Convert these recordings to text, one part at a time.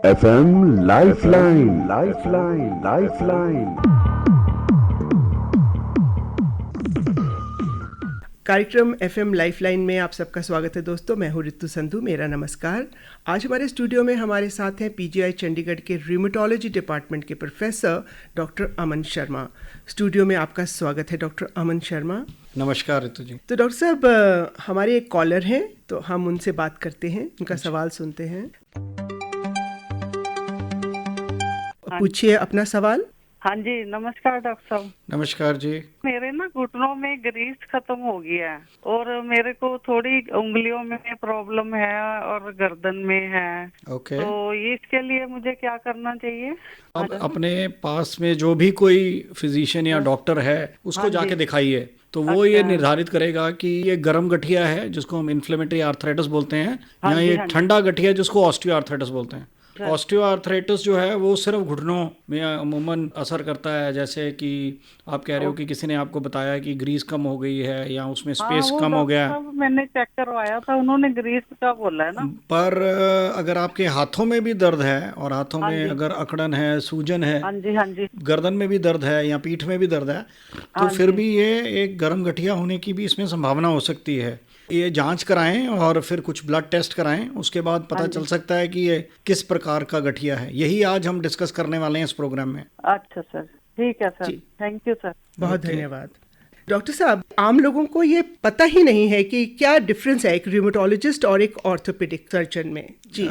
FM lifeline lifeline lifeline. कार्यक्रम FM lifeline में आप सबका स्वागत है दोस्तों। मैं हूँ ऋतु संधू, मेरा नमस्कार। आज हमारे स्टूडियो में हमारे साथ हैं PGI चंडीगढ़ के र्यूमेटोलॉजी डिपार्टमेंट के प्रोफेसर डॉक्टर अमन शर्मा। स्टूडियो में आपका स्वागत है डॉक्टर अमन शर्मा। नमस्कार ऋतु जी। तो डॉक्टर साहब, हमारे एक कॉलर हैं, तो हम उनसे बात करते हैं, उनका सवाल सुनते हैं। पूछिए अपना सवाल। हाँ जी, नमस्कार डॉक्टर साहब। नमस्कार जी। मेरे ना घुटनों में ग्रीस खत्म हो गया है और मेरे को थोड़ी उंगलियों में प्रॉब्लम है और गर्दन में है। ओके। तो ये इसके लिए मुझे क्या करना चाहिए? अब अपने पास में जो भी कोई फिजिशियन या डॉक्टर है उसको हाँ जाके जी। दिखाइए, तो वो ये निर्धारित करेगा कि ये गर्म गठिया है जिसको हम इन्फ्लेमेटरी आर्थराइटिस बोलते हैं, हाँ या जी, ये हाँ जी। ठंडा गठिया जिसको ऑस्टियो आर्थराइटिस बोलते हैं। ऑस्टियो आर्थराइटिस जो है वो सिर्फ घुटनों में अमूमन असर करता है, जैसे कि आप कह रहे हो कि किसी ने आपको बताया कि ग्रीस कम हो गई है या उसमें स्पेस वो कम हो गया है। डॉक्टर साहब, मैंने चेक करवाया था, उन्होंने ग्रीस का बोला है ना। पर अगर आपके हाथों में भी दर्द है और हाथों हाँ में जी। अगर अकड़न है, सूजन है, हाँ जी, हाँ जी। गर्दन में भी दर्द है या पीठ में भी दर्द है, तो हाँ फिर जी। भी ये एक गर्म गठिया होने की भी इसमें संभावना हो सकती है। ये जांच कराएं और फिर कुछ ब्लड टेस्ट कराएं, उसके बाद पता चल सकता है कि ये किस प्रकार का गठिया है। यही आज हम डिस्कस करने वाले हैं इस प्रोग्राम में। अच्छा सर, ठीक है सर, थैंक यू सर। बहुत धन्यवाद। डॉक्टर साहब, आम लोगों को ये पता ही नहीं है कि क्या डिफरेंस है एक र्यूमेटोलॉजिस्ट और एक ऑर्थोपेडिक सर्जन में। जी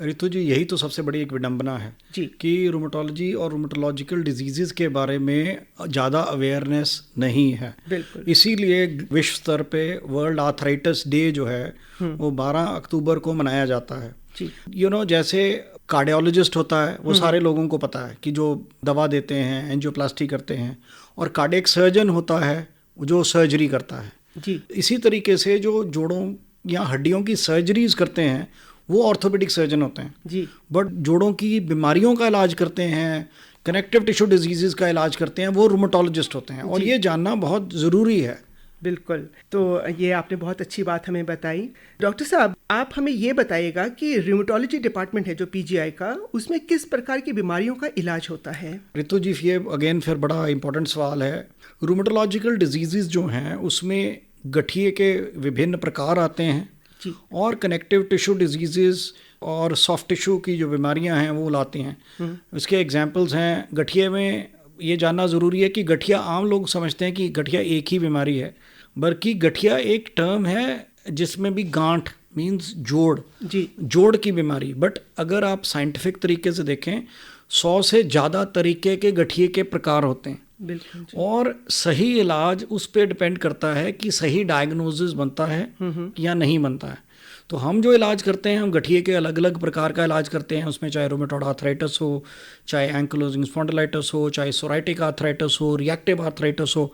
ऋतु जी, यही तो सबसे बड़ी एक विडंबना है जी। कि रूमेटोलॉजी और रूमेटोलॉजिकल डिजीजेस के बारे में ज़्यादा अवेयरनेस नहीं है। बिल्कुल। इसीलिए विश्व स्तर पे वर्ल्ड आर्थराइटिस डे जो है वो 12 अक्टूबर को मनाया जाता है। जी। जैसे कार्डियोलॉजिस्ट होता है वो सारे लोगों को पता है कि जो दवा देते हैं, एंजियोप्लास्टी करते हैं, और कार्डियक सर्जन होता है जो सर्जरी करता है। जी। इसी तरीके से जो जोड़ों या हड्डियों की सर्जरीज करते हैं वो ऑर्थोपेडिक सर्जन होते हैं। जी। बट जोड़ों की बीमारियों का इलाज करते हैं, कनेक्टिव टिश्यू डिजीजेस का इलाज करते हैं, वो रूमेटोलॉजिस्ट होते हैं। और ये जानना बहुत ज़रूरी है। बिल्कुल। तो ये आपने बहुत अच्छी बात हमें बताई। डॉक्टर साहब, आप हमें ये बताइएगा कि र्यूमेटोलॉजी डिपार्टमेंट है जो PGI का, उसमें किस प्रकार की बीमारियों का इलाज होता है? ऋतु जी, ये अगेन फिर बड़ा इंपॉर्टेंट सवाल है। रूमेटोलॉजिकल डिजीजेस जो हैं उसमें गठिए के विभिन्न प्रकार आते हैं जी। और कनेक्टिव टिश्यू डिजीजेस और सॉफ्ट टिश्यू की जो बीमारियां हैं वो लाती हैं। इसके एग्जांपल्स हैं। गठिए में ये जानना ज़रूरी है कि गठिया, आम लोग समझते हैं कि गठिया एक ही बीमारी है, बल्कि गठिया एक टर्म है जिसमें भी गांठ मीन्स जोड़, जी। जोड़ की बीमारी। बट अगर आप साइंटिफिक तरीके से देखें, 100 से ज़्यादा तरीके के गठिए के प्रकार होते हैं। बिल्कुल जी। और सही इलाज उस पर डिपेंड करता है कि सही डायग्नोसिस बनता है या नहीं बनता है। तो हम जो इलाज करते हैं, हम गठिए के अलग अलग प्रकार का इलाज करते हैं। उसमें चाहे रूमेटॉइड आर्थराइटिस हो, चाहे एंकिलोजिंग स्पॉन्डिलाइटिस हो, चाहे सोराइटिक आर्थराइटिस हो, रिएक्टिव आर्थराइटिस हो,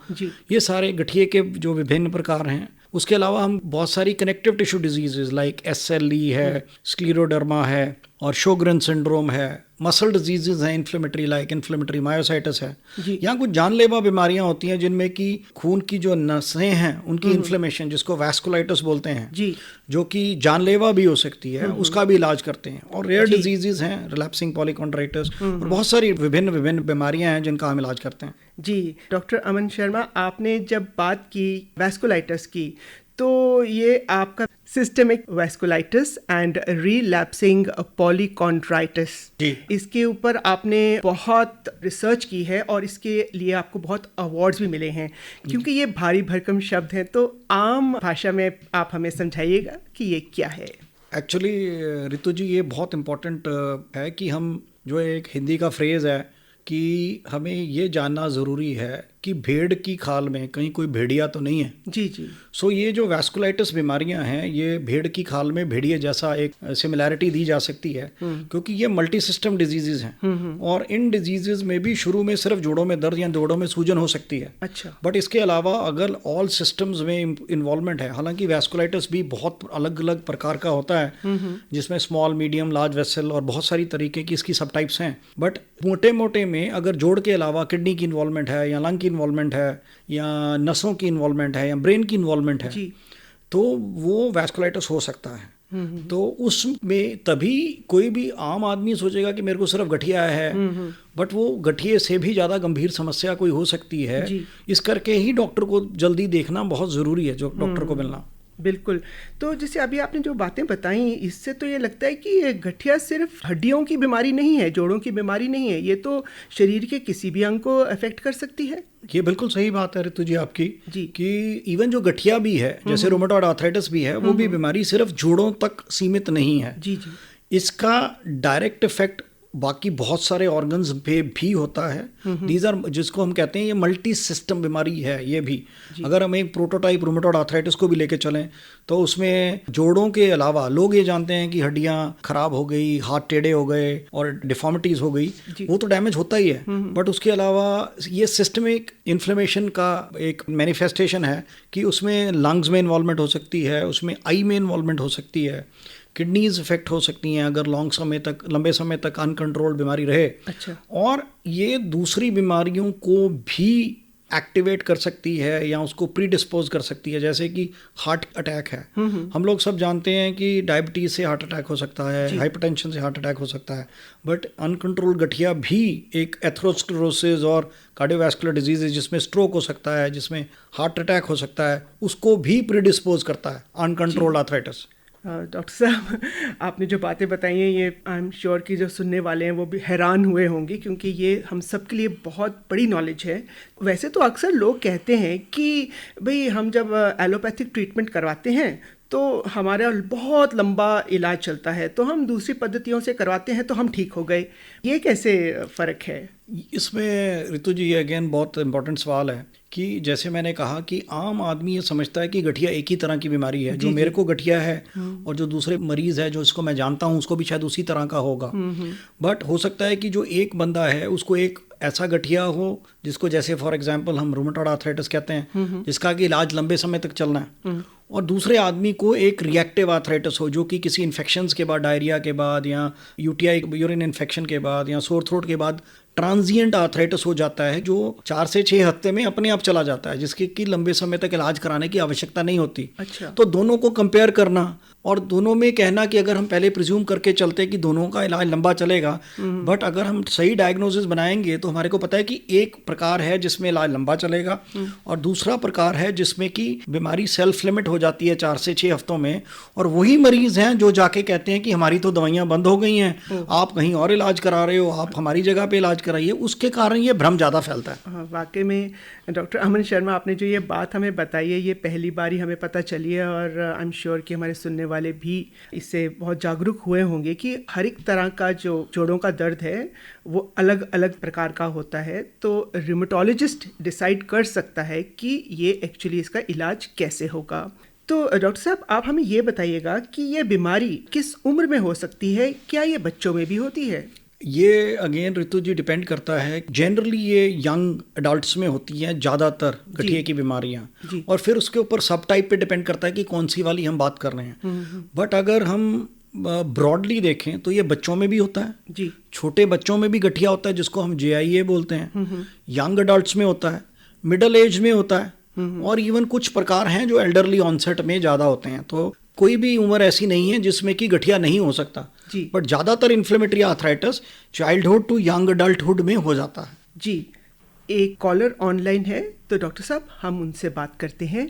ये सारे गठिए के जो विभिन्न प्रकार हैं। उसके अलावा हम बहुत सारी connective tissue diseases like SLE है, स्क्लेरोडर्मा है, और शोग्रेन सिंड्रोम है, मसल डिजीजेज हैं इन्फ्लेमेटरी लाइक इन्फ्लेमेटरी मायोसाइटिस है। यहाँ कुछ जानलेवा बीमारियां होती हैं जिनमें कि खून की जो नसें हैं उनकी इन्फ्लेमेशन, जिसको वैस्कुलाइटिस बोलते हैं, जी। जो कि जानलेवा भी हो सकती है, उसका भी इलाज करते हैं। और रेयर डिजीजेज हैं, रिलैप्सिंग पॉलीकॉन्ड्राइटिस, और बहुत सारी विभिन्न विभिन्न बीमारियां हैं जिनका हम इलाज करते हैं। जी। डॉक्टर अमन शर्मा, आपने जब बात की वैस्कुलाइटिस की, तो ये आपका सिस्टेमिक वैस्कुलाइटिस एंड रिलैप्सिंग पॉलीकॉन्ड्राइटिस, इसके ऊपर आपने बहुत रिसर्च की है और इसके लिए आपको बहुत अवार्ड्स भी मिले हैं। क्योंकि ये भारी भरकम शब्द हैं, तो आम भाषा में आप हमें समझाइएगा कि ये क्या है। एक्चुअली ऋतु जी, ये बहुत इम्पोर्टेंट है कि हम, जो एक हिंदी का फ्रेज़ है कि हमें ये जानना ज़रूरी है कि भेड़ की खाल में कहीं कोई भेड़िया तो नहीं है। जी जी। सो ये जो वैस्कुलाइटिस बीमारियां हैं, ये भेड़ की खाल में भेड़िए जैसा एक सिमिलैरिटी दी जा सकती है, क्योंकि ये मल्टी सिस्टम डिजीजेज हैं। और इन डिजीजेज में भी शुरू में सिर्फ जोड़ों में दर्द या जोड़ों में सूजन हो सकती है। अच्छा। बट इसके अलावा अगर ऑल सिस्टम्स में इन्वॉल्वमेंट है, हालांकि वैस्कुलाइटिस भी बहुत अलग अलग प्रकार का होता है, जिसमें स्मॉल, मीडियम, लार्ज वेसल और बहुत सारी तरीके की इसकी सब टाइप्स हैं। बट मोटे मोटे में अगर जोड़ के अलावा किडनी की इन्वॉल्वमेंट है या लंग की इन्वॉल्वमेंट है या नसों की इन्वॉल्वमेंट है या ब्रेन की इन्वॉल्वमेंट है, तो वो वैस्कुलाइटिस हो सकता है। तो उसमें तभी कोई भी आम आदमी सोचेगा कि मेरे को सिर्फ गठिया है, बट वो गठिए से भी ज़्यादा गंभीर समस्या कोई हो सकती है। इस करके ही डॉक्टर को जल्दी देखना बहुत ज़रूरी है, जो डॉक्टर को मिलना। बिल्कुल। तो जैसे अभी आपने जो बातें बताई, इससे तो ये लगता है कि ये गठिया सिर्फ हड्डियों की बीमारी नहीं है, जोड़ों की बीमारी नहीं है, ये तो शरीर के किसी भी अंग को अफेक्ट कर सकती है। ये बिल्कुल सही बात है ऋतु जी आपकी जी। कि इवन जो गठिया भी है, जैसे रोमेटॉइड आर्थराइटिस भी है, वो भी बीमारी सिर्फ जोड़ों तक सीमित नहीं है। जी जी। इसका डायरेक्ट इफेक्ट बाकी बहुत सारे ऑर्गन्स पे भी होता है। दीज आर, जिसको हम कहते हैं ये मल्टी सिस्टम बीमारी है। ये भी अगर हम एक प्रोटोटाइप रोमेटॉइड आर्थराइटिस को भी लेके चलें तो उसमें जोड़ों के अलावा लोग ये जानते हैं कि हड्डियां खराब हो गई, हाथ टेढ़े हो गए और डिफॉर्मिटीज हो गई, वो तो डैमेज होता ही है, बट उसके अलावा ये सिस्टमिक इन्फ्लेमेशन का एक मैनिफेस्टेशन है कि उसमें लंग्स में इन्वॉल्वमेंट हो सकती है, उसमें आई में इन्वॉल्वमेंट हो सकती है, किडनीज इफेक्ट हो सकती हैं अगर लंबे समय तक अनकंट्रोल्ड बीमारी रहे। अच्छा। और ये दूसरी बीमारियों को भी एक्टिवेट कर सकती है या उसको प्रीडिस्पोज कर सकती है, जैसे कि हार्ट अटैक है। हम लोग सब जानते हैं कि डायबिटीज से हार्ट अटैक हो सकता है, हाइपरटेंशन से हार्ट अटैक हो सकता है, बट अनकंट्रोल्ड गठिया भी एक एथेरोस्क्लेरोसिस और कार्डियोवैस्कुलर डिजीज है जिसमें स्ट्रोक हो सकता है, जिसमें हार्ट अटैक हो सकता है, उसको भी प्रीडिस्पोज करता है अनकंट्रोल्ड आर्थराइटिस। डॉक्टर साहब, आपने जो बातें बताई हैं ये आई एम श्योर कि जो सुनने वाले हैं वो भी हैरान हुए होंगे, क्योंकि ये हम सब के लिए बहुत बड़ी नॉलेज है। वैसे तो अक्सर लोग कहते हैं कि भाई हम जब एलोपैथिक ट्रीटमेंट करवाते हैं तो हमारा बहुत लंबा इलाज चलता है, तो हम दूसरी पद्धतियों से करवाते हैं तो हम ठीक हो गए। ये कैसे फ़र्क है? इसमें ऋतु जी ये अगेन बहुत इंपॉर्टेंट सवाल है कि जैसे मैंने कहा कि आम आदमी ये समझता है कि गठिया एक ही तरह की बीमारी है। जो मेरे को गठिया है और जो दूसरे मरीज़ है जो इसको मैं जानता हूँ उसको भी शायद उसी तरह का होगा, बट हो सकता है कि जो एक बंदा है उसको एक ऐसा गठिया हो जिसको जैसे फॉर एग्जांपल हम रूमेटॉइड आर्थराइटिस कहते हैं, जिसका कि इलाज लंबे समय तक चलना है, और दूसरे आदमी को एक रिएक्टिव आर्थराइटिस हो जो कि किसी इन्फेक्शंस के बाद, डायरिया के बाद या यूटीआई यूरिन इन्फेक्शन के बाद या सोर थ्रोट के बाद ट्रांजिएंट आर्थराइटिस हो जाता है जो 4 से 6 हफ्ते में अपने आप चला जाता है, जिसके कि लंबे समय तक इलाज कराने की आवश्यकता नहीं होती। अच्छा। तो दोनों को कंपेयर करना और दोनों में कहना कि अगर हम पहले प्रिज्यूम करके चलते कि दोनों का इलाज लंबा चलेगा, बट अगर हम सही डायग्नोसिस बनाएंगे तो हमारे को पता है कि एक प्रकार है जिसमें इलाज लंबा चलेगा और दूसरा प्रकार है जिसमें कि बीमारी सेल्फ लिमिट हो जाती है 4 से 6 हफ्तों में, और वही मरीज हैं जो जाके कहते हैं कि हमारी तो दवाइयाँ बंद हो गई हैं, आप कहीं और इलाज करा रहे हो, आप हमारी जगह पे इलाज कराइए। उसके कारण ये भ्रम ज़्यादा फैलता है। हाँ, वाकई में डॉक्टर अमन शर्मा, आपने जो ये बात हमें बताई है ये पहली बार ही हमें पता चली है, और आई एम श्योर कि हमारे सुनने वाले भी इससे बहुत जागरूक हुए होंगे कि हर एक तरह का जो जोड़ों का दर्द है वो अलग अलग प्रकार का होता है। तो रिमेटोलॉजिस्ट डिसाइड कर सकता है कि ये एक्चुअली इसका इलाज कैसे होगा। तो डॉक्टर साहब, आप हमें ये बताइएगा कि ये बीमारी किस उम्र में हो सकती है? क्या ये बच्चों में भी होती है? ये अगेन ऋतु जी डिपेंड करता है। जनरली ये यंग अडल्ट्स में होती हैं ज़्यादातर गठिए की बीमारियां, और फिर उसके ऊपर सब टाइप पे डिपेंड करता है कि कौन सी वाली हम बात कर रहे हैं। बट अगर हम ब्रॉडली देखें तो ये बच्चों में भी होता है जी। छोटे बच्चों में भी गठिया होता है जिसको हम JIA बोलते हैं, यंग अडल्ट्स में होता है, मिडिल एज में होता है, और इवन कुछ प्रकार हैं जो एल्डरली ऑनसेट में ज़्यादा होते हैं। तो कोई भी उम्र ऐसी नहीं है जिसमें कि गठिया नहीं हो सकता, बट ज़्यादातर inflammatory arthritis childhood to young adulthood में हो जाता है जी। एक कॉलर ऑनलाइन है, तो डॉक्टर साहब हम उनसे बात करते हैं।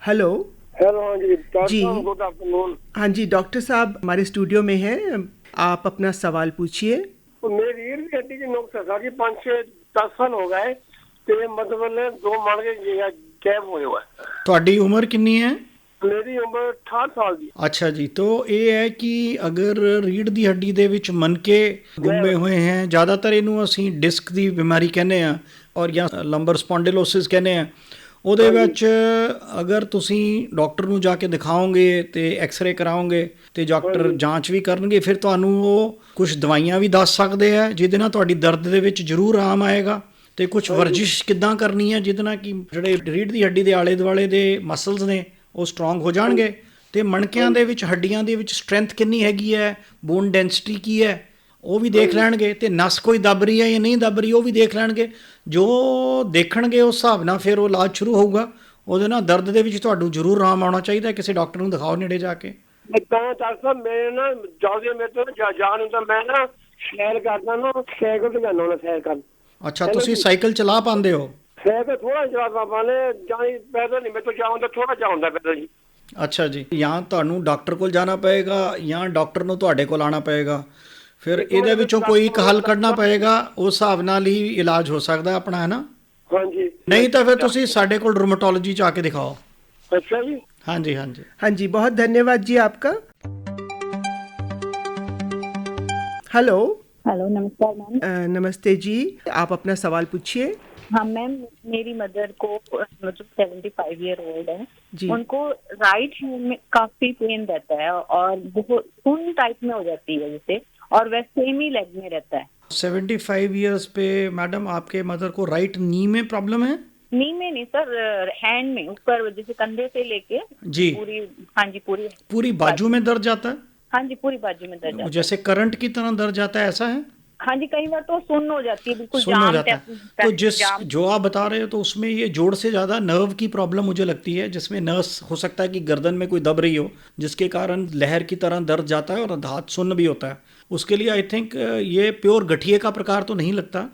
हेलो। हेलो जी, गुड आफ्टरनून। हाँ जी डॉक्टर साहब हमारे स्टूडियो में हैं, आप अपना सवाल पूछिए। मेरी रीढ़ की हड्डी की नोक सरकारी 5 से 10 साल हो गए ते मतलब 2 मार के गैप होए हुआ है। ਤੁਹਾਡੀ उम्र कितनी है? मेरी उम्र 68 साल ਦੀ। अच्छा जी, तो ये है कि अगर रीढ़ ਦੀ हड्डी ਦੇ ਵਿੱਚ ਮਣਕੇ ਗੁੰਮੇ ਹੋਏ हैं, ज़्यादातर ਇਹਨੂੰ ਅਸੀਂ ਡਿਸਕ ਦੀ ਬਿਮਾਰੀ ਕਹਿੰਦੇ ਆ ਔਰ ਜਾਂ ਲੰਬਰ ਸਪੌਂਡਿਲੋਸਿਸ ਕਹਿੰਦੇ ਆ। ਉਹਦੇ ਵਿੱਚ ਅਗਰ ਤੁਸੀਂ ਡਾਕਟਰ ਨੂੰ ਜਾ ਕੇ ਦਿਖਾਓਗੇ ਤੇ ਐਕਸ-ਰੇ ਕਰਾਓਗੇ ਤੇ ਡਾਕਟਰ ਜਾਂਚ ਵੀ ਕਰਨਗੇ, ਫਿਰ ਤੁਹਾਨੂੰ ਉਹ ਕੁਝ ਦਵਾਈਆਂ ਵੀ ਦੱਸ ਸਕਦੇ ਆ ਜਿਹਦੇ ਨਾਲ ਤੁਹਾਡੀ ਦਰਦ ਦੇ ਵਿੱਚ ਜ਼ਰੂਰ ਆਰਾਮ ਆਏਗਾ, ਤੇ ਕੁਝ ਵਰਜਿਸ਼ ਕਿੱਦਾਂ ਕਰਨੀ ਹੈ ਜਿਹਦੇ ਨਾਲ ਕਿ ਜਿਹੜੇ ਰੀੜ੍ਹ ਦੀ ਹੱਡੀ ਦੇ ਆਲੇ ਦੁਆਲੇ ਦੇ ਮਸਲਸ ਨੇ ਉਹ ਸਟਰੋਂਗ ਹੋ ਜਾਣਗੇ, ਤੇ ਮਣਕਿਆਂ ਦੇ ਵਿੱਚ ਹੱਡੀਆਂ ਦੇ ਵਿੱਚ ਸਟਰੈਂਥ ਕਿੰਨੀ ਹੈਗੀ ਹੈ, ਬੋਨ ਡੈਂਸਿਟੀ ਕੀ ਹੈ ਉਹ ਵੀ ਦੇਖ ਲੈਣਗੇ, ਤੇ ਨਸ ਕੋਈ ਦੱਬ ਰਹੀ ਹੈ ਜਾਂ ਨਹੀਂ ਦੱਬ ਰਹੀ ਉਹ ਵੀ ਦੇਖ ਲੈਣਗੇ। ਜੋ ਦੇਖਣਗੇ ਉਸ ਹਿਸਾਬ ਨਾਲ ਫਿਰ ਉਹ ਇਲਾਜ ਸ਼ੁਰੂ ਹੋਊਗਾ, ਉਹਦੇ ਨਾਲ ਦਰਦ ਦੇ ਵਿੱਚ ਤੁਹਾਨੂੰ ਜ਼ਰੂਰ ਆਰਾਮ ਆਉਣਾ ਚਾਹੀਦਾ, ਕਿਸੇ ਡਾਕਟਰ ਨੂੰ ਦਿਖਾਓ ਨੇੜੇ ਜਾ ਕੇ। ਮੈਂ ਕਹਾਂ ਡਾਕਟਰ ਸਾਹਿਬ ਮੇਰੇ ਨਾ ਜਿਆਦਾ ਮੇਰੇ ਤੋਂ ਜਾਣ ਹੁੰਦਾ, ਮੈਂ ਨਾ ਸੈਰ ਕਰਦਾ ਨਾ, ਸਾਈਕਲ ਤੇ ਜਾਂਦਾ ਹੁੰਦਾ ਸੈਰ ਕਰਨ। ਅੱਛਾ, ਤੁਸੀਂ ਸਾਈਕਲ ਚਲਾ ਪਾਉਂਦੇ ਹੋ? ਸਾਈਕਲ ਥੋੜਾ ਚਲਾ ਪਾਣੇ, ਜਾਈ ਪੈਦਲ ਨਹੀਂ, ਮੇਰੇ ਤੋਂ ਜਾਉਂਦਾ ਥੋੜਾ ਜਾਉਂਦਾ ਪੈਦਲ ਜੀ। ਅੱਛਾ ਜੀ, ਜਾਂ ਤੁਹਾਨੂੰ ਡਾਕਟਰ ਕੋਲ ਜਾਣਾ ਪਏਗਾ ਜਾਂ ਡਾਕਟਰ ਨੂੰ ਤੁਹਾਡੇ ਕੋਲ ਆਉਣਾ ਪਏਗਾ, ਫਿਰ ਇਹਦੇ ਵਿੱਚੋਂ ਕੋਈ ਇੱਕ ਹੱਲ ਕੱਢਣਾ ਪਏਗਾ, ਉਸ ਹਿਸਾਬ ਨਾਲ ਹੀ ਇਲਾਜ ਹੋ ਸਕਦਾ ਆਪਣਾ, ਹੈ ਨਾ? ਹਾਂਜੀ, ਨਹੀਂ ਤਾਂ ਫਿਰ ਤੁਸੀਂ ਸਾਡੇ ਕੋਲ ਰੂਮੇਟੋਲੋਜੀ 'ਚ ਆ ਕੇ ਦਿਖਾਓ। ਅੱਛਾ जी। हाँ जी, हाँ जी, हाँ जी, बहुत धन्यवाद जी आपका। हेलो। हेलो, नमस्कार मैम। नमस्ते जी, आप अपना सवाल पूछिए। हाँ मैम, मेरी मदर को मतलब 75 ईयर ओल्ड है जी। उनको राइट हैंड में काफी पेन रहता है और बहुत खून टाइप में हो जाती है जैसे, और वैसे सेम ही लेग में रहता है। 75 ईयर्स पे मैडम आपके मदर को राइट नी में प्रॉब्लम है? नी में नहीं सर, हैंड में ऊपर, जैसे कंधे से लेके जी। पूरी, हाँ जी, पूरी बाजू में दर्द जाता है? हाँ जी, पूरी बाजू में दर्द जाता है। जैसे करंट की तरह दर्द जाता है, ऐसा है? हाँ जी, कई बार तो सुन्न हो जाती है, बिल्कुल सुन्न हो जाम जाता है। तो जो आप बता रहे हो तो उसमें ये जोड़ से ज़्यादा नर्व की प्रॉब्लम मुझे लगती है, जिसमें नर्व्स हो सकता है कि गर्दन में कोई दब रही हो, जिसके कारण लहर की तरह दर्द जाता है और हाथ सुन्न भी होता है। उसके लिए आई थिंक ये प्योर गठिए का प्रकार तो नहीं लगता,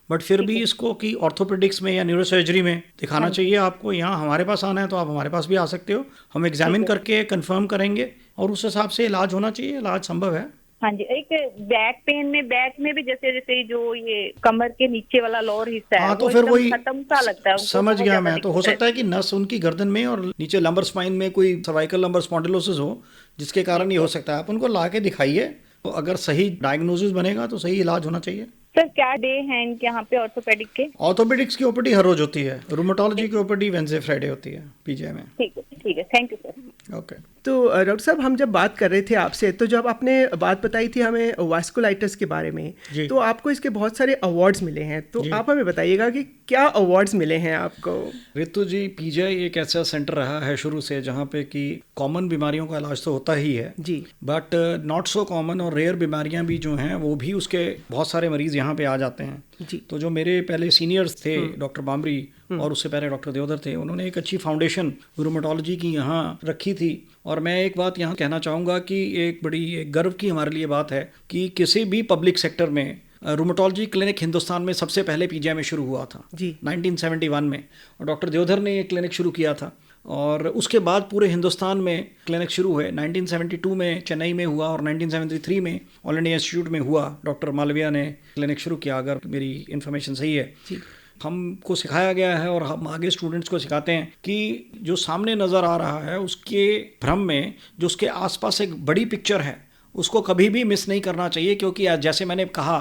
बट फिर भी इसको कि ऑर्थोपेडिक्स में या न्यूरोसर्जरी में दिखाना चाहिए आपको। यहाँ हमारे पास आना है तो आप हमारे पास भी आ सकते हो, हम एग्जामिन करके कंफर्म करेंगे और उस हिसाब से इलाज होना चाहिए, इलाज संभव है। हाँ जी, एक बैक पेन में, बैक में भी जैसे जैसे जो ये कमर के नीचे वाला लोअर हिस्सा है, हाँ, तो फिर वही खत्म सा लगता है। समझ गया मैं। तो हो सकता है कि नस उनकी गर्दन में और नीचे लंबर स्पाइन में कोई सर्वाइकल लंबर स्पॉन्डिलोसिस हो, जिसके कारण ये हो सकता है। आप उनको ला के दिखाइए, तो अगर सही डायग्नोसिस बनेगा तो सही इलाज होना चाहिए। सर क्या डे है इनके यहाँ पे ऑर्थोपेडिक के? ऑर्थोपेडिक्स की ओपीडी हर रोज होती है, रूमेटोलॉजी की ओपीडी वेडनेसडे फ्राइडे होती है पीजीआई में। ठीक है, थैंक यू सर। ओके। तो डॉक्टर साहब, हम जब बात कर रहे थे आपसे, तो जब आपने बात बताई थी हमें वास्कुलाइटिस के बारे में, तो आपको इसके बहुत सारे अवार्ड्स मिले हैं, तो आप हमें बताइएगा कि क्या अवार्ड्स मिले हैं आपको? रितु जी, पीजीआई एक ऐसा सेंटर रहा है शुरू से जहाँ पे कि कॉमन बीमारियों का इलाज तो होता ही है जी, बट नॉट सो कॉमन और रेयर बीमारियाँ भी जो हैं वो भी, उसके बहुत सारे मरीज यहाँ पे आ जाते हैं जी। तो जो मेरे पहले सीनियर्स थे डॉक्टर बामरी और उससे पहले डॉक्टर देवधर थे, उन्होंने एक अच्छी फाउंडेशन रूमेटोलॉजी की यहाँ रखी थी। और मैं एक बात यहाँ कहना चाहूँगा कि एक बड़ी एक गर्व की हमारे लिए बात है कि किसी भी पब्लिक सेक्टर में रूमेटोलॉजी क्लिनिक हिंदुस्तान में सबसे पहले पीजीआई में शुरू हुआ था जी 1971 में, और डॉक्टर देवधर ने ये क्लिनिक शुरू किया था। और उसके बाद पूरे हिंदुस्तान में क्लिनिक शुरू हुए। 1972 में चेन्नई में हुआ और 1973 में ऑल इंडिया इंस्टीट्यूट में हुआ। डॉक्टर मालविया ने क्लिनिक शुरू किया, अगर मेरी इन्फॉर्मेशन सही है। हमको सिखाया गया है और हम आगे स्टूडेंट्स को सिखाते हैं कि जो सामने नज़र आ रहा है उसके भ्रम में जो उसके आसपास एक बड़ी पिक्चर है उसको कभी भी मिस नहीं करना चाहिए, क्योंकि जैसे मैंने कहा,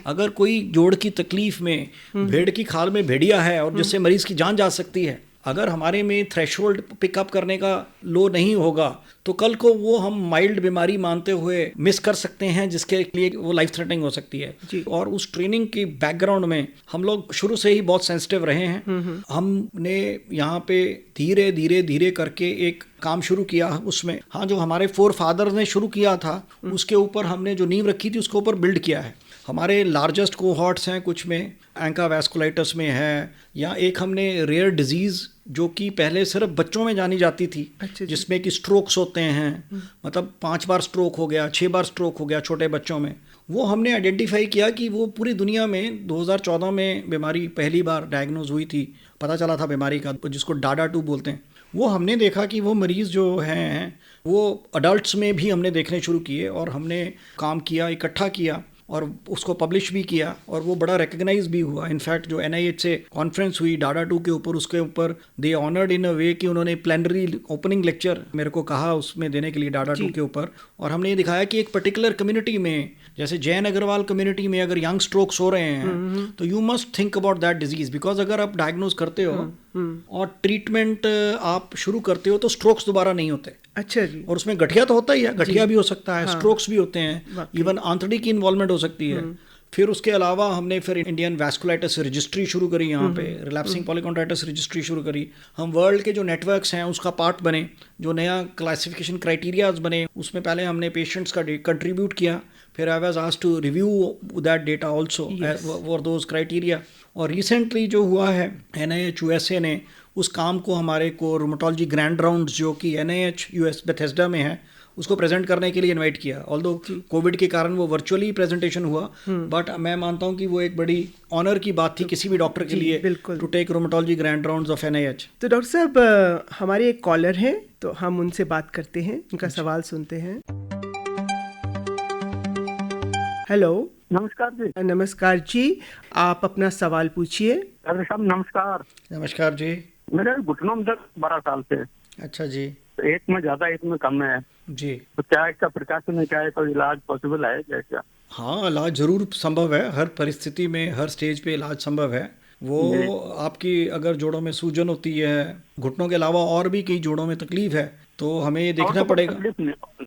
अगर कोई जोड़ की तकलीफ में भेड़ की खाल में भेड़िया है और जिससे मरीज की जान जा सकती है, अगर हमारे में थ्रेशोल्ड पिकअप करने का लो नहीं होगा तो कल को वो हम माइल्ड बीमारी मानते हुए मिस कर सकते हैं, जिसके लिए वो लाइफ थ्रेटनिंग हो सकती है। और उस ट्रेनिंग की बैकग्राउंड में हम लोग शुरू से ही बहुत सेंसिटिव रहे हैं। हमने यहाँ पे धीरे धीरे धीरे करके एक काम शुरू किया उसमें। हाँ, जो हमारे फोर फादर ने शुरू किया था उसके ऊपर हमने जो नींव रखी थी उसके ऊपर बिल्ड किया है। हमारे लार्जेस्ट कोहॉर्ट्स हैं, कुछ में एंका वैस्कुलाइटिस में है, या एक हमने रेयर डिजीज़ जो कि पहले सिर्फ बच्चों में जानी जाती थी, जिसमें कि स्ट्रोक्स होते हैं, मतलब 5 बार स्ट्रोक हो गया, 6 बार स्ट्रोक हो गया छोटे बच्चों में, वो हमने आइडेंटिफाई किया कि वो पूरी दुनिया में 2014 में बीमारी पहली बार डायग्नोज हुई थी, पता चला था बीमारी का, जिसको डाडा 2 बोलते हैं। वो हमने देखा कि वो मरीज़ जो हैं वो अडल्ट्स में भी हमने देखने शुरू किए और हमने काम किया, इकट्ठा किया और उसको पब्लिश भी किया और वो बड़ा रिकग्नाइज भी हुआ। इनफैक्ट जो NIH से कॉन्फ्रेंस हुई डाडा 2 के ऊपर, उसके ऊपर दे ऑनर्ड इन अ वे कि उन्होंने प्लेनरी ओपनिंग लेक्चर मेरे को कहा उसमें देने के लिए डाडा 2 के ऊपर। और हमने ये दिखाया कि एक पर्टिकुलर कम्युनिटी में, जैसे जैन अग्रवाल कम्युनिटी में अगर यंग स्ट्रोक्स हो रहे हैं तो you must think about that disease, because अगर आप डायग्नोज करते हो और ट्रीटमेंट आप शुरू करते हो तो स्ट्रोक्स दोबारा नहीं होते। अच्छा जी। और उसमें गठिया तो होता ही है, गठिया भी हो सकता है, स्ट्रोक्स भी होते हैं, इवन आंतड़ी की इन्वॉल्वमेंट हो सकती है। फिर उसके अलावा हमने फिर इंडियन वैस्कुलाइटिस रजिस्ट्री शुरू करी, यहाँ पे रिलैप्सिंग पॉलीकॉन्ड्राइटिस रजिस्ट्री शुरू करी। हम वर्ल्ड के जो नेटवर्क्स हैं उसका पार्ट बने, जो नया क्लासिफिकेशन क्राइटेरियाज बने उसमें पहले हमने पेशेंट्स का कंट्रीब्यूट किया। फिर I was asked to review that data also for those criteria. और रिसेंटली जो हुआ है NIH USA ने उस काम को हमारे को रूमेटोलॉजी ग्रैंड राउंड्स जो कि NIH US बेथेस्डा में है उसको प्रेजेंट करने के लिए इनवाइट किया। ऑल्दो कोविड के कारण वो वर्चुअली प्रेजेंटेशन हुआ, बट मैं मानता हूँ कि वो एक बड़ी ऑनर की बात थी किसी भी डॉक्टर के लिए to take rheumatology grand rounds of NIH। तो डॉक्टर साहब, हमारे एक कॉलर हैं, तो हम उनसे बात करते हैं, उनका सवाल सुनते हैं। हेलो। नमस्कार जी। नमस्कार जी, आप अपना सवाल पूछिए। डॉक्टर साहब नमस्कार। नमस्कार जी। मेरे घुटनों में दर्द 12 साल से। अच्छा जी। एक में ज्यादा एक में कम है जी। तो क्या इसका प्रिकॉशन है, क्या है, कोई इलाज पॉसिबल है क्या? हाँ, इलाज जरूर संभव है, हर परिस्थिति में हर स्टेज पे इलाज संभव है। वो आपकी अगर जोड़ों में सूजन होती है, घुटनों के अलावा और भी कई जोड़ों में तकलीफ है, तो हमें ये देखना पड़ेगा।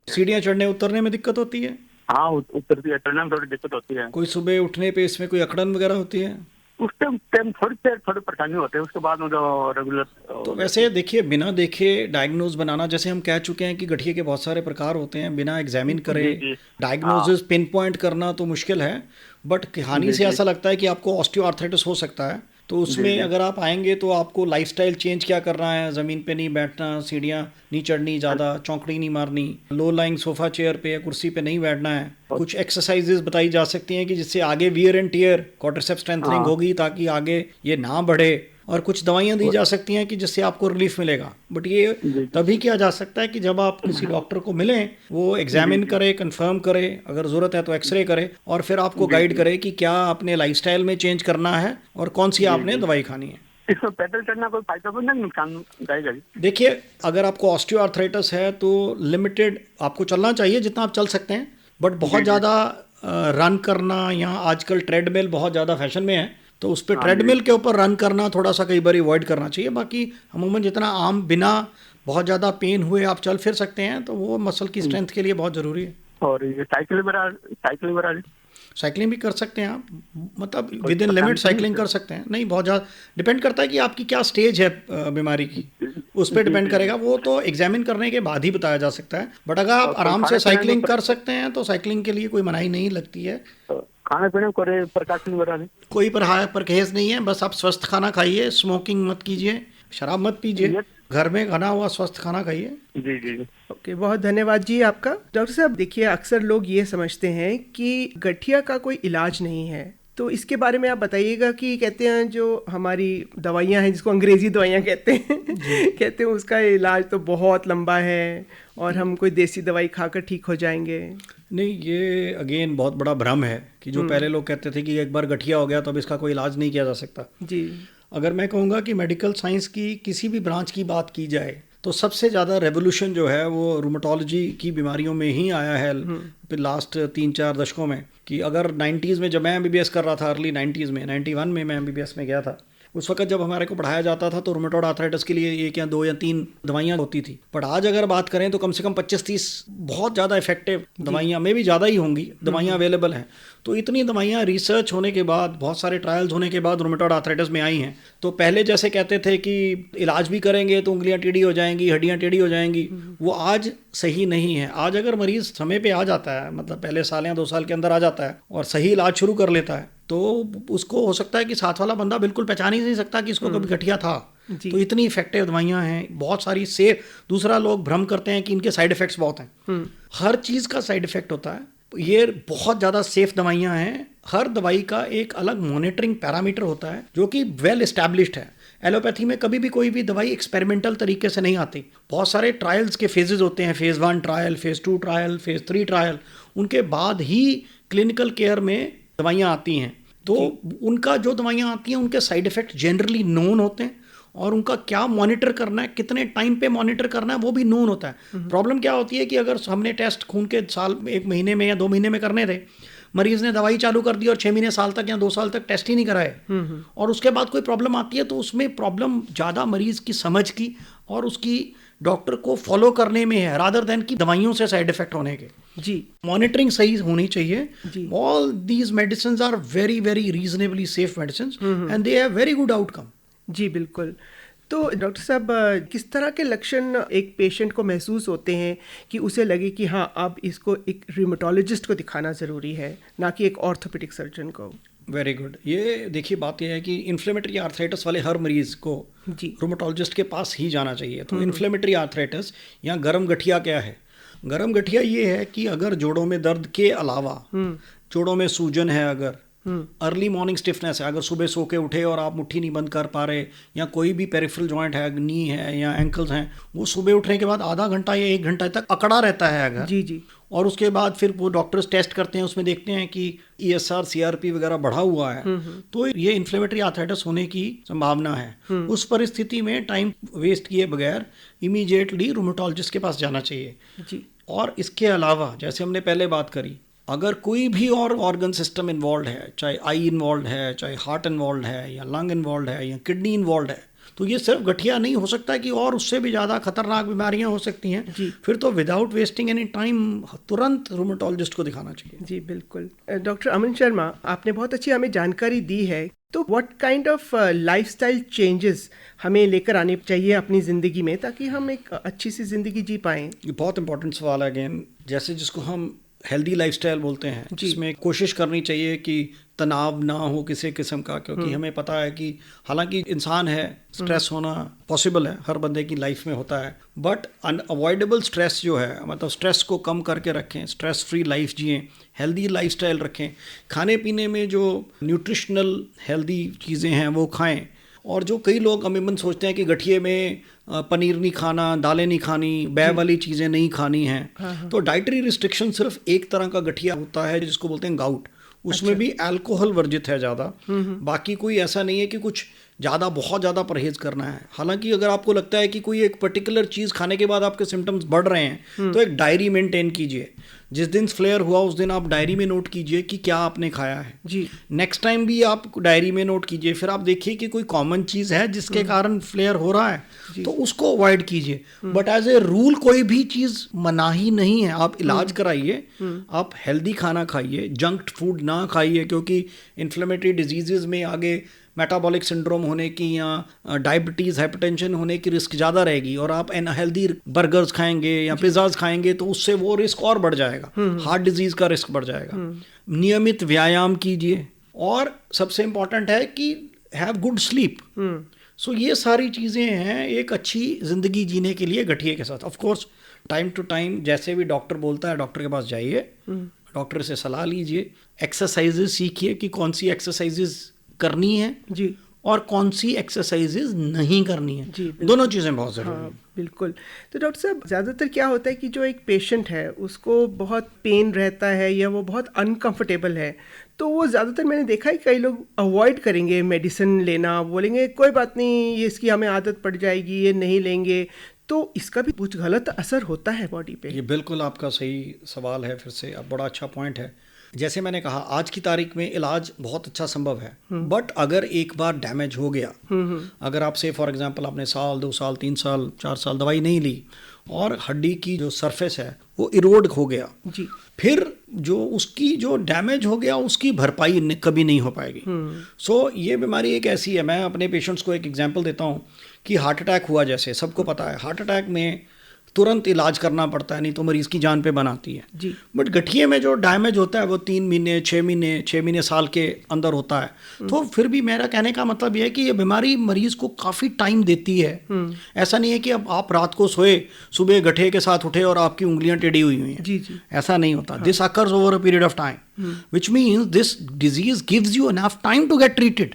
सीढ़ियाँ चढ़ने उतरने में दिक्कत होती है? हाँ, उतरती है, चढ़ने में थोड़ी दिक्कत होती है। कोई सुबह उठने पे इसमें कोई अकड़न वगैरह होती है? उस टाइम थोड़ी परेशानी होती है, उसके बाद में जो रेगुलर। तो वैसे देखिए, बिना देखे डायग्नोज बनाना, जैसे हम कह चुके हैं कि गठिए के बहुत सारे प्रकार होते हैं, बिना एग्जामिन करे डायग्नोसिस पिन पॉइंट करना तो मुश्किल है। बट कहानी से ऐसा लगता है कि आपको ऑस्टियोआर्थराइटिस हो सकता है। तो उसमें अगर आप आएंगे तो आपको लाइफस्टाइल चेंज क्या करना है, ज़मीन पे नहीं बैठना, सीढ़ियाँ नहीं चढ़नी, ज़्यादा चौंकड़ी नहीं मारनी, लो लाइंग सोफा चेयर पे या कुर्सी पे नहीं बैठना है। कुछ एक्सरसाइजेज बताई जा सकती हैं कि जिससे आगे wear and tear quadriceps strengthening होगी ताकि आगे ये ना बढ़े, और कुछ दवाइयाँ दी जा सकती हैं कि जिससे आपको रिलीफ मिलेगा। बट ये तभी किया जा सकता है कि जब आप किसी डॉक्टर को मिलें, वो एग्जामिन करे, कंफर्म करे, अगर ज़रूरत है तो एक्सरे करे, और फिर आपको गाइड करे कि क्या आपने लाइफस्टाइल में चेंज करना है और कौन सी आपने दवाई खानी है। इसमें पैदल चलना कोई फायदा तो नहीं, नुकसान जाएगा? देखिए, अगर आपको ऑस्टियोआर्थराइटिस है तो लिमिटेड आपको चलना चाहिए जितना आप चल सकते हैं, बट बहुत ज़्यादा रन करना, या आजकल ट्रेडमिल बहुत ज़्यादा फैशन में है, तो उस पर ट्रेडमिल के ऊपर रन करना थोड़ा सा कई बार अवॉइड करना चाहिए। बाकी अमूमन जितना आम बिना बहुत ज़्यादा पेन हुए आप चल फिर सकते हैं, तो वो मसल की स्ट्रेंथ के लिए बहुत ज़रूरी है। और ये साइकिलिंग भी कर सकते हैं आप, मतलब विद इन लिमिट साइकिलिंग कर सकते हैं। नहीं, बहुत ज़्यादा डिपेंड करता है कि आपकी क्या स्टेज है बीमारी की, उस पर डिपेंड करेगा। वो तो एग्जामिन करने के बाद ही बताया जा सकता है। बट अगर आप आराम से साइकिलिंग कर सकते हैं तो साइकिलिंग के लिए कोई मनाही नहीं लगती है। खाने पीने कोई परहेज नहीं है, बस आप स्वस्थ खाना खाइए, स्मोकिंग मत कीजिए, शराब मत पीजिए, घर में बना हुआ स्वस्थ खाना खाइए। जी जी जी। ओके, बहुत धन्यवाद जी आपका। डॉक्टर साहब, देखिए, अक्सर लोग ये समझते हैं कि गठिया का कोई इलाज नहीं है, तो इसके बारे में आप बताइएगा कि कहते हैं जो हमारी दवाइयाँ हैं, जिसको अंग्रेजी दवाइयाँ कहते हैं कहते हैं उसका इलाज तो बहुत लंबा है और हम कोई देसी दवाई खाकर ठीक हो जाएंगे। नहीं, ये अगेन बहुत बड़ा भ्रम है कि जो पहले लोग कहते थे कि एक बार गठिया हो गया तो अब इसका कोई इलाज नहीं किया जा सकता जी। अगर मैं कहूँगा कि मेडिकल साइंस की किसी भी ब्रांच की बात की जाए तो सबसे ज़्यादा रेवोल्यूशन जो है वो रूमेटोलॉजी की बीमारियों में ही आया है लास्ट 3-4 दशकों में। कि अगर 90s में जब मैं MBBS कर रहा था, अर्ली 90s में, 91 में मैं MBBS में गया था, उस वक्त जब हमारे को पढ़ाया जाता था तो रूमेटॉइड आर्थराइटिस के लिए 1 या 2 या 3 दवाइयाँ होती थी। बट आज अगर बात करें तो कम से कम 25-30 बहुत ज़्यादा इफेक्टिव दवाइयाँ, में भी ज़्यादा ही होंगी, दवाइयाँ अवेलेबल हैं। तो इतनी दवाइयाँ रिसर्च होने के बाद, बहुत सारे ट्रायल्स होने के बाद रूमेटॉइड आर्थराइटिस में आई हैं। तो पहले जैसे कहते थे कि इलाज भी करेंगे तो उंगलियाँ टेढ़ी हो जाएंगी, हड्डियाँ टेढ़ी हो जाएंगी, वो आज सही नहीं है। आज अगर मरीज़ समय पे आ जाता है, मतलब पहले साल या 2 साल के अंदर आ जाता है और सही इलाज शुरू कर लेता है, तो उसको हो सकता है कि साथ वाला बंदा बिल्कुल पहचान ही नहीं सकता कि इसको कभी गठिया था। तो इतनी इफेक्टिव दवाइयाँ हैं, बहुत सारी सेफ। दूसरा, लोग भ्रम करते हैं कि इनके साइड इफ़ेक्ट्स बहुत हैं। हर चीज़ का साइड इफ़ेक्ट होता है। ये बहुत ज़्यादा सेफ दवाइयाँ हैं। हर दवाई का एक अलग मॉनिटरिंग पैरामीटर होता है जो कि वेल एस्टैब्लिश्ड है। एलोपैथी में कभी भी कोई भी दवाई एक्सपेरिमेंटल तरीके से नहीं आती। बहुत सारे ट्रायल्स के फेजेस होते हैं, phase 1 trial, phase 2 trial, phase 3 trial, उनके बाद ही क्लिनिकल केयर में दवाइयाँ आती हैं। तो उनका जो दवाइयाँ आती हैं उनके साइड इफ़ेक्ट जनरली नोन होते हैं और उनका क्या मॉनिटर करना है, कितने टाइम पे मॉनिटर करना है, वो भी नोन होता है। प्रॉब्लम क्या होती है कि अगर हमने टेस्ट खून के साल 1 महीने में या 2 महीने में करने थे, मरीज़ ने दवाई चालू कर दी और 6 महीने साल तक या 2 साल तक टेस्ट ही नहीं कराए, और उसके बाद कोई प्रॉब्लम आती है, तो उसमें प्रॉब्लम ज़्यादा मरीज़ की समझ की और उसकी डॉक्टर को फॉलो करने में है, रादर देन कि दवाइयों से साइड इफेक्ट होने के। जी, मॉनिटरिंग सही होनी चाहिए। All these medicine are very very reasonably safe medicine and they have very good outcome. जी बिल्कुल। तो डॉक्टर साहब, किस तरह के लक्षण एक पेशेंट को महसूस होते हैं कि उसे लगे कि हाँ, अब इसको एक रूमेटोलॉजिस्ट को दिखाना ज़रूरी है, ना कि एक ऑर्थोपेडिक सर्जन को? Very good. ये देखिए बात यह है कि इन्फ्लेमेटरी आर्थराइटिस वाले हर मरीज को जी रूमेटोलॉजिस्ट के पास ही जाना चाहिए। तो इन्फ्लेमेटरी आर्थराइटिस या गर्म गठिया क्या है? गर्म गठिया ये है कि अगर जोड़ों में दर्द के अलावा जोड़ों में सूजन है, अगर अर्ली मॉर्निंग स्टिफनेस है, अगर सुबह सो के उठे और आप मुट्ठी नहीं बंद कर पा रहे, या कोई भी पेरिफेरल जॉइंट है, नी है या एंकल्स हैं, वो सुबह उठने के बाद आधा घंटा या 1 घंटा तक अकड़ा रहता है अगर, जी जी, और उसके बाद फिर वो डॉक्टर्स टेस्ट करते हैं, उसमें देखते हैं कि ESR CRP वगैरह बढ़ा हुआ है, तो ये इन्फ्लेमेटरी आर्थराइटिस होने की संभावना है। उस परिस्थिति में टाइम वेस्ट किए बगैर इमीडिएटली रूमेटोलॉजिस्ट के पास जाना चाहिए जी। और इसके अलावा जैसे हमने पहले बात करी, अगर कोई भी और ऑर्गन सिस्टम इन्वॉल्व है, चाहे आई इन्वॉल्व है, चाहे हार्ट इन्वॉल्व है, या लंग इन्वॉल्व है, या किडनी इन्वॉल्व है, तो ये सिर्फ गठिया नहीं हो सकता कि और उससे भी ज़्यादा खतरनाक बीमारियां हो सकती हैं। फिर तो विदाउट वेस्टिंग एनी टाइम तुरंत रूमेटोलॉजिस्ट को दिखाना चाहिए। जी बिल्कुल। डॉक्टर अमन शर्मा, आपने बहुत अच्छी हमें जानकारी दी है। तो what kind of lifestyle changes हमें लेकर आने चाहिए अपनी ज़िंदगी में, ताकि हम एक अच्छी सी ज़िंदगी जी पाएँ? ये बहुत इंपॉर्टेंट सवाल है अगेन। जैसे जिसको हम हेल्दी लाइफस्टाइल बोलते हैं, जिसमें कोशिश करनी चाहिए कि तनाव ना हो किसी किस्म का, क्योंकि हमें पता है कि हालांकि इंसान है, स्ट्रेस होना पॉसिबल है, हर बंदे की लाइफ में होता है, बट अनअवॉइडेबल स्ट्रेस जो है, मतलब स्ट्रेस को कम करके रखें, स्ट्रेस फ्री लाइफ जिएं, हेल्दी लाइफस्टाइल रखें, खाने पीने में जो न्यूट्रिशनल हेल्दी चीज़ें हैं वो खाएं। और जो कई लोग अमूमन सोचते हैं कि गठिए में पनीर नहीं खाना, दालें नहीं खानी, बै वाली चीज़ें नहीं खानी हैं, तो डाइटरी रिस्ट्रिक्शन सिर्फ एक तरह का गठिया होता है जिसको बोलते हैं गाउट, उसमें भी अल्कोहल वर्जित है ज़्यादा, बाकी कोई ऐसा नहीं है कि कुछ ज़्यादा बहुत ज़्यादा परहेज़ करना है। हालांकि अगर आपको लगता है कि कोई एक पर्टिकुलर चीज़ खाने के बाद आपके सिम्टम्स बढ़ रहे हैं, तो एक डायरी मेंटेन कीजिए। जिस दिन फ्लेयर हुआ उस दिन आप डायरी में नोट कीजिए कि क्या आपने खाया है जी। नेक्स्ट टाइम भी आप डायरी में नोट कीजिए। फिर आप देखिए कि कोई कॉमन चीज़ है जिसके कारण फ्लेयर हो रहा है, तो उसको अवॉइड कीजिए। बट एज ए रूल कोई भी चीज़ मनाही नहीं है। आप इलाज कराइए, आप हेल्दी खाना खाइए, जंक फूड ना खाइए, क्योंकि इन्फ्लेमेटरी डिजीज़ में आगे मेटाबॉलिक सिंड्रोम होने की या डायबिटीज़, हाइपरटेंशन होने की रिस्क ज़्यादा रहेगी। और आप अनहेल्दी बर्गर्स खाएंगे या पिज़्ज़ाज खाएंगे तो उससे वो रिस्क और बढ़ जाएगा, हार्ट डिजीज़ का रिस्क बढ़ जाएगा। नियमित व्यायाम कीजिए, और सबसे इम्पॉर्टेंट है कि हैव गुड स्लीप। सो ये सारी चीज़ें हैं एक अच्छी ज़िंदगी जीने के लिए गठिए के साथ। Of course time to time जैसे भी डॉक्टर बोलता है डॉक्टर के पास जाइए, डॉक्टर से सलाह लीजिए, एक्सरसाइजेज सीखिए कि कौन सी एक्सरसाइजेज करनी है जी और कौन सी एक्सरसाइजेज नहीं करनी है जी। दोनों चीज़ें बहुत ज़रूरी हैं। बिल्कुल। तो डॉक्टर साहब, ज़्यादातर क्या होता है कि जो एक पेशेंट है उसको बहुत पेन रहता है या वो बहुत अनकंफर्टेबल है, तो वो ज़्यादातर मैंने देखा है कई लोग अवॉइड करेंगे मेडिसिन लेना, बोलेंगे कोई बात नहीं, ये इसकी हमें आदत पड़ जाएगी, ये नहीं लेंगे। तो इसका भी कुछ गलत असर होता है बॉडी पे? ये बिल्कुल आपका सही सवाल है, फिर से अब बड़ा अच्छा पॉइंट है। जैसे मैंने कहा आज की तारीख में इलाज बहुत अच्छा संभव है, बट अगर एक बार डैमेज हो गया, अगर आप से फॉर एग्जांपल आपने साल 2 साल 3 साल 4 साल दवाई नहीं ली और हड्डी की जो सरफेस है वो इरोड हो गया जी, फिर जो उसकी जो डैमेज हो गया उसकी भरपाई कभी नहीं हो पाएगी। सो ये बीमारी एक ऐसी है, मैं अपने पेशेंट्स को एक एग्जांपल देता हूँ कि हार्ट अटैक हुआ, जैसे सबको पता है हार्ट अटैक में तुरंत इलाज करना पड़ता है, नहीं तो मरीज़ की जान पे बन आती है जी। बट गठिए में जो डैमेज होता है वो 3 महीने 6 महीने साल के अंदर होता है। तो फिर भी मेरा कहने का मतलब ये है कि ये बीमारी मरीज़ को काफ़ी टाइम देती है। ऐसा नहीं है कि अब आप रात को सोए सुबह गठिए के साथ उठे और आपकी उंगलियां टेढ़ी हुई हैं जी जी। ऐसा नहीं होता। This occurs over a period of time which means this disease gives you enough time to get treated,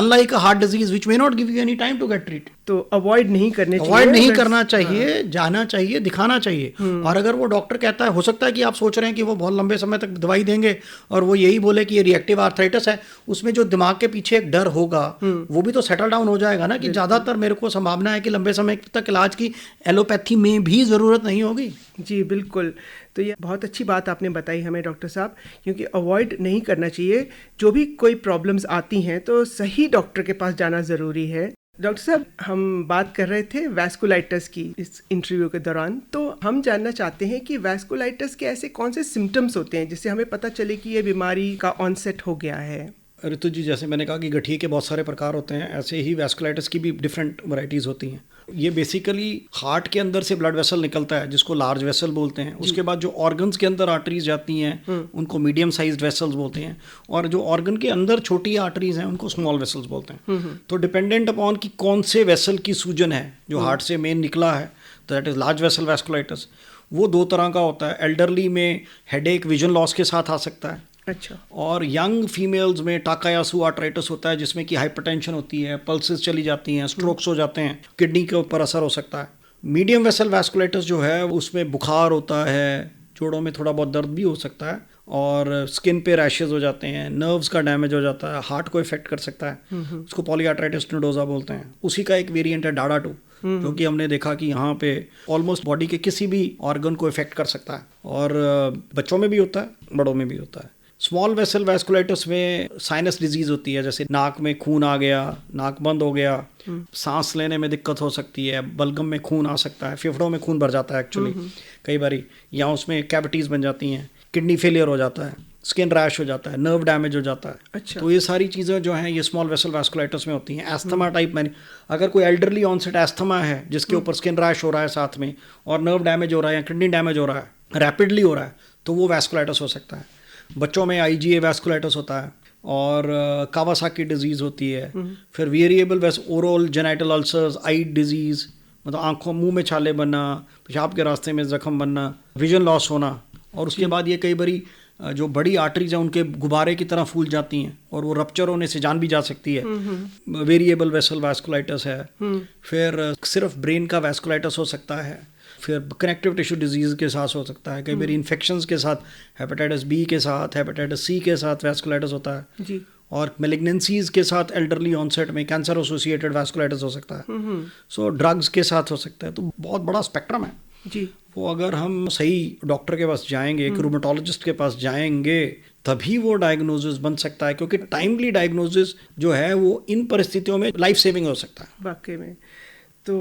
unlike a heart disease which may not give you any time to get treated. तो avoid नहीं करने चाहिए, avoid नहीं करना चाहिए, जाना चाहिए, दिखाना चाहिए। और अगर वो डॉक्टर कहता है, हो सकता है कि आप सोच रहे हैं कि वो बहुत लंबे समय तक दवाई देंगे और वो यही बोले कि ये रिएक्टिव आर्थराइटिस है, उसमें जो दिमाग के पीछे एक डर होगा वो भी तो सेटल डाउन हो जाएगा ना, कि ज़्यादातर मेरे को संभावना है कि लंबे समय तक इलाज की एलोपैथी में भी ज़रूरत नहीं होगी। जी बिल्कुल। तो ये बहुत अच्छी बात आपने बताई हमें डॉक्टर साहब, क्योंकि अवॉइड नहीं करना चाहिए। जो भी कोई प्रॉब्लम्स आती हैं तो सही डॉक्टर के पास जाना ज़रूरी है। डॉक्टर साहब, हम बात कर रहे थे वैस्कुलाइटिस की इस इंटरव्यू के दौरान, तो हम जानना चाहते हैं कि वैस्कुलाइटिस के ऐसे कौन से सिम्टम्स होते हैं जिससे हमें पता चले कि ये बीमारी का ऑनसेट हो गया है? ऋतु जी, जैसे मैंने कहा कि गठिए के बहुत सारे प्रकार होते हैं, ऐसे ही वैस्कुलाइटिस की भी डिफरेंट वैराइटीज़ होती हैं। ये बेसिकली हार्ट के अंदर से ब्लड वेसल निकलता है जिसको लार्ज वेसल बोलते हैं। उसके बाद जो ऑर्गन्स के अंदर आर्टरीज जाती हैं उनको मीडियम साइज्ड वेसल्स बोलते हैं, और जो ऑर्गन के अंदर छोटी आर्टरीज हैं उनको स्मॉल वेसल्स बोलते हैं। तो डिपेंडेंट अपॉन कि कौन से वेसल की सूजन है जो हार्ट से मेन निकला है, तो that is large vessel vasculitis. वो दो तरह का होता है। एल्डरली में हेडेक, विजन लॉस के साथ आ सकता है। अच्छा। और यंग फीमेल्स में टाकायासु आर्थराइटिस होता है जिसमें कि हाइपरटेंशन होती है, पल्सेस चली जाती हैं, स्ट्रोक्स हो जाते हैं, किडनी के ऊपर असर हो सकता है। मीडियम वेसल वैस्कुलाइटिस जो है उसमें बुखार होता है, जोड़ों में थोड़ा बहुत दर्द भी हो सकता है, और स्किन पे रैशेज हो जाते हैं, नर्व्स का डैमेज हो जाता है, हार्ट को इफेक्ट कर सकता है। उसको पॉलीआर्थराइटिस नोडोजा बोलते हैं। उसी का एक वेरिएंट है डाडा 2, जो कि हमने देखा कि यहाँ पे ऑलमोस्ट बॉडी के किसी भी ऑर्गन को इफेक्ट कर सकता है, और बच्चों में भी होता है, बड़ों में भी होता है। स्मॉल वेसल वैस्कुलाइटिस में साइनस डिजीज़ होती है, जैसे नाक में खून आ गया, नाक बंद हो गया, सांस लेने में दिक्कत हो सकती है, बलगम में खून आ सकता है, फेफड़ों में खून भर जाता है एक्चुअली कई बारी, या उसमें कैविटीज़ बन जाती हैं, किडनी फेलियर हो जाता है, स्किन रैश हो जाता है, नर्व डैमेज हो जाता है। अच्छा। तो ये सारी चीज़ें जो हैं ये स्मॉल वेसल वैस्कुलाइटिस में होती हैं। एस्थमा टाइप में, अगर कोई एल्डरली ऑनसेट एस्थमा है जिसके ऊपर स्किन रैश हो रहा है साथ में, और नर्व डैमेज हो रहा है या किडनी डैमेज हो रहा है, रैपिडली हो रहा है, तो वो वैस्कुलाइटिस हो सकता है। बच्चों में IgA वैस्कुलाइटिस होता है, और कावासाकी डिजीज़ होती है। फिर variable oral genital ulcers, eye disease, मतलब आंखों मुंह में छाले बनना, पेशाब के रास्ते में जख्म बनना, विजन लॉस होना, और उसके बाद ये कई बारी जो बड़ी आर्टरीज हैं उनके गुब्बारे की तरह फूल जाती हैं और वो रप्चर होने से जान भी जा सकती है। वेरिएबल वेसल वैस्कुलाइटिस है। फिर सिर्फ ब्रेन का वैस्कुलाइटिस हो सकता है। फिर कनेक्टिव टिश्यू डिजीज़ के साथ हो सकता है, कई बार इन्फेक्शंस के साथ, हेपेटाइटिस B के साथ, हेपेटाइटिस C के साथ वैस्कुलाइटिस होता है जी। और मेलिग्नेंसीज के साथ एल्डरली ऑनसेट में कैंसर एसोसिएटेड वैस्कुलाइटिस हो सकता है। सो ड्रग्स के साथ हो सकता है। तो बहुत बड़ा स्पेक्ट्रम है जी। वो अगर हम सही डॉक्टर के पास जाएंगे, एक रूमेटोलॉजिस्ट के पास जाएंगे, तभी वो डायग्नोसिस बन सकता है, क्योंकि टाइमली डायग्नोसिस जो है वो इन परिस्थितियों में लाइफ सेविंग हो सकता है। वाकई में। तो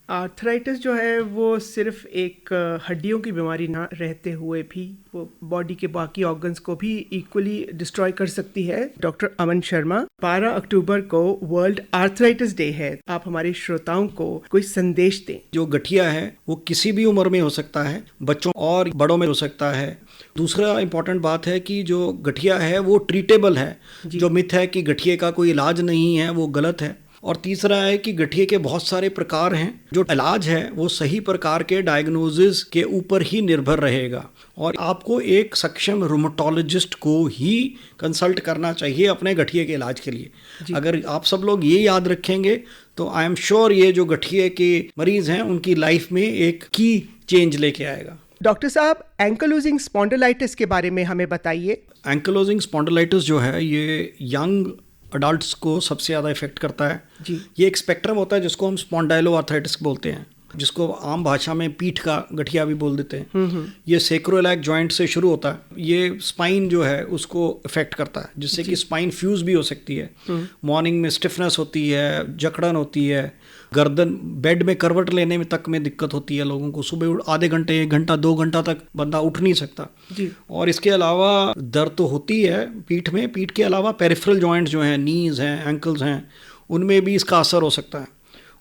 आर्थराइटिस जो है वो सिर्फ एक हड्डियों की बीमारी ना रहते हुए भी वो बॉडी के बाकी ऑर्गन्स को भी इक्वली डिस्ट्रॉय कर सकती है। डॉक्टर अमन शर्मा, 12 अक्टूबर को वर्ल्ड आर्थराइटिस डे है, आप हमारे श्रोताओं को कोई संदेश दें। जो गठिया है वो किसी भी उम्र में हो सकता है, बच्चों और बड़ों में हो सकता है। दूसरा इंपॉर्टेंट बात है कि जो गठिया है वो ट्रीटेबल है। जो मिथ है कि गठिए का कोई इलाज नहीं है वो गलत है। और तीसरा है कि गठिए के बहुत सारे प्रकार हैं, जो इलाज है वो सही प्रकार के डायग्नोसिस के ऊपर ही निर्भर रहेगा, और आपको एक सक्षम रूमेटोलॉजिस्ट को ही कंसल्ट करना चाहिए अपने गठिए के इलाज के लिए। अगर आप सब लोग ये याद रखेंगे तो आई एम श्योर ये जो गठिए के मरीज हैं उनकी लाइफ में एक की चेंज लेके आएगा। डॉक्टर साहब, एंकलोजिंग स्पॉन्डिलाइटिस के बारे में हमें बताइए। एंकलोजिंग स्पॉन्डिलाइटिस जो है ये यंग अडल्ट्स को सबसे ज़्यादा इफेक्ट करता है जी। ये एक स्पेक्ट्रम होता है जिसको हम स्पॉन्डाइलो आर्थराइटिस बोलते हैं, जिसको आम भाषा में पीठ का गठिया भी बोल देते हैं। ये सेक्रोइलैक जॉइंट से शुरू होता है। ये स्पाइन जो है उसको इफेक्ट करता है, जिससे कि स्पाइन फ्यूज भी हो सकती है। मॉर्निंग में स्टिफनेस होती है, जकड़न होती है, गर्दन बेड में करवट लेने में तक में दिक्कत होती है लोगों को। सुबह आधे घंटे, 1 घंटा, 2 घंटा तक बंदा उठ नहीं सकता जी। और इसके अलावा दर्द तो होती है पीठ में। पीठ के अलावा पेरिफेरल जॉइंट्स जो हैं, नीज हैं, एंकल्स हैं, उनमें भी इसका असर हो सकता है।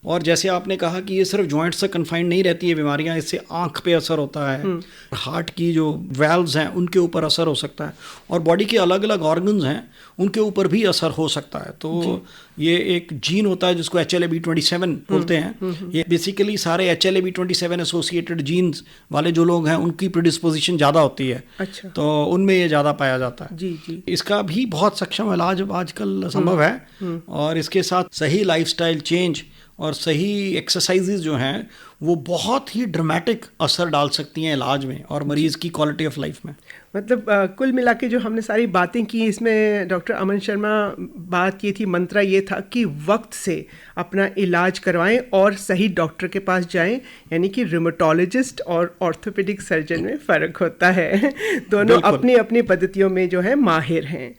और जैसे आपने कहा कि ये सिर्फ जॉइंट से कन्फाइंड नहीं रहती है बीमारियां, इससे आंख पे असर होता है, हार्ट की जो वेल्व्स हैं उनके ऊपर असर हो सकता है, और बॉडी के अलग अलग ऑर्गन्स हैं उनके ऊपर भी असर हो सकता है। तो ये एक जीन होता है जिसको HLA-B27 बोलते हैं। ये बेसिकली सारे HLA-B27 एसोसिएटेड जीन्स वाले जो लोग हैं उनकी प्रिडिस्पोजिशन ज़्यादा होती है। अच्छा। तो उनमें ये ज़्यादा पाया जाता है। जी जी। इसका भी बहुत सक्षम इलाज आजकल संभव है, और इसके साथ सही लाइफस्टाइल चेंज और सही एक्सरसाइजेज जो हैं वो बहुत ही ड्रामेटिक असर डाल सकती हैं इलाज में और मरीज़ की क्वालिटी ऑफ लाइफ में। मतलब कुल मिला के जो हमने सारी बातें की, इसमें डॉक्टर अमन शर्मा बात ये थी, मंत्रा ये था कि वक्त से अपना इलाज करवाएं और सही डॉक्टर के पास जाएं, यानी कि रूमेटोलॉजिस्ट और ऑर्थोपेडिक सर्जन में फ़र्क होता है। दोनों अपनी अपनी पद्धतियों में जो है माहिर हैं।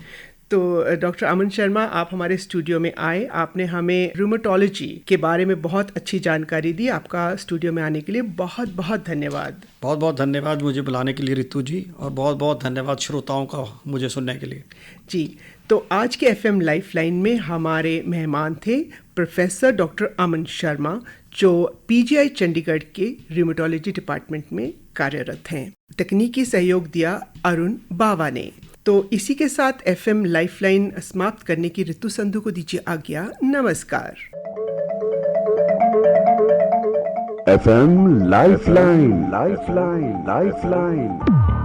तो डॉक्टर अमन शर्मा, आप हमारे स्टूडियो में आए, आपने हमें रूमेटोलॉजी के बारे में बहुत अच्छी जानकारी दी। आपका स्टूडियो में आने के लिए बहुत बहुत धन्यवाद। बहुत बहुत धन्यवाद मुझे बुलाने के लिए ऋतु जी, और बहुत बहुत धन्यवाद श्रोताओं का मुझे सुनने के लिए। जी, तो आज के एफएम लाइफलाइन में हमारे मेहमान थे प्रोफेसर डॉक्टर अमन शर्मा, जो पीजीआई चंडीगढ़ के रियूमेटोलॉजी डिपार्टमेंट में कार्यरत हैं। तकनीकी सहयोग दिया अरुण बावा ने। तो इसी के साथ एफएम लाइफलाइन समाप्त करने की ऋतु संधू को दीजिए आज्ञा। नमस्कार। FM Lifeline, Lifeline, Lifeline.